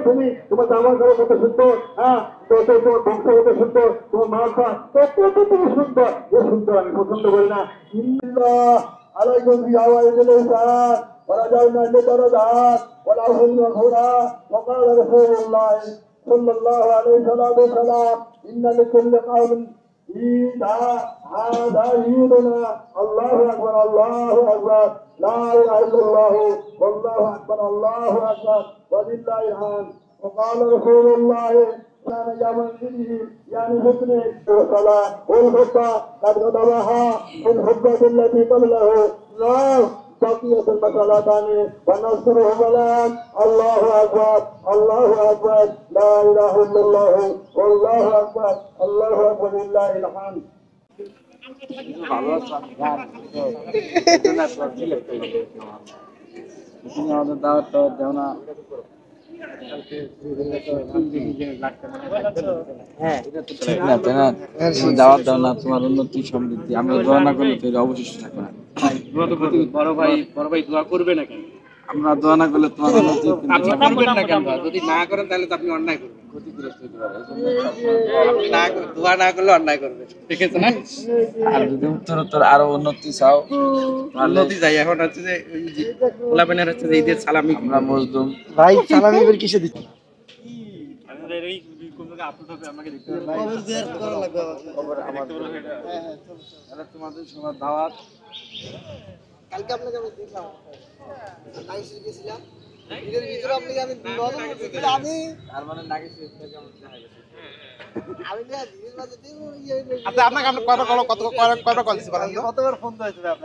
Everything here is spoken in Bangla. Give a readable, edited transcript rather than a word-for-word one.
তুমি তোমার জামা কাপড় কত সুন্দর, হ্যাঁ তোমার বংশ কত সুন্দর, তোমার মাথা কত তুমি সুন্দর, এ সুন্দর আমি পছন্দ করি না। ইল্লাহ আলাইকুম বিআওয়াইদিল ইহসান ورجعنا لدرجات والعفو والغفران وقال رسول الله صلى الله عليه وسلم إن لكل قوم عيدا هذا عيدنا الله أكبر الله أكبر لا إله إلا الله والله أكبر الله أكبر ولله الحمد وقال رسول الله كان يوم الدين يعني حسنه والصلاة والخطة قد غضبها في الخطبة التي قبله الله بقية المسألتان ونذكره بلان الله أكبر الله أكبر لا إله إلا الله والله أكبر الله أكبر لله الحمد আমাদের দাওয়াত দেও না। দাওয়াত দাও না, তোমার উন্নতি সমৃদ্ধি আমরা দোয়া না করলে তো অবশিষ্ট থাকবে না। বড় ভাই দোয়া করবে না কেন? আমরা দোয়া না করলে তোমার উন্নতি আপনি করবেন না কেন? যদি না করেন তাহলে তো আপনি অন্যায় করবেন। ক্ষতিগ্রস্ত হতে পারে। আপনি দোয়া না করলে অন্যায় করবেন, ঠিক আছে না? আর যদি উত্তর আরো উন্নতি চাও, উন্নতি যাই এখন হচ্ছে যে গোলাপেনের হচ্ছে যে ঈদের সালামি আমরা মজদুম ভাই সালামি এবার কিসে দিচ্ছি? তোমাদের সবার দাওয়াত। কালকে আপনাকে আমি দেখলাম নাগেশ্বর গেছিলাম, ঈদের ভিতরে আপনাকে আমি আমি তার মানে নাগেশ্বর থেকে কেমন দেখা গেছে? আমি না দিনের মাঝে আচ্ছা আপনাকে কতবার কল দিচ্ছি? কতবার ফোন দিয়েছে আপনার?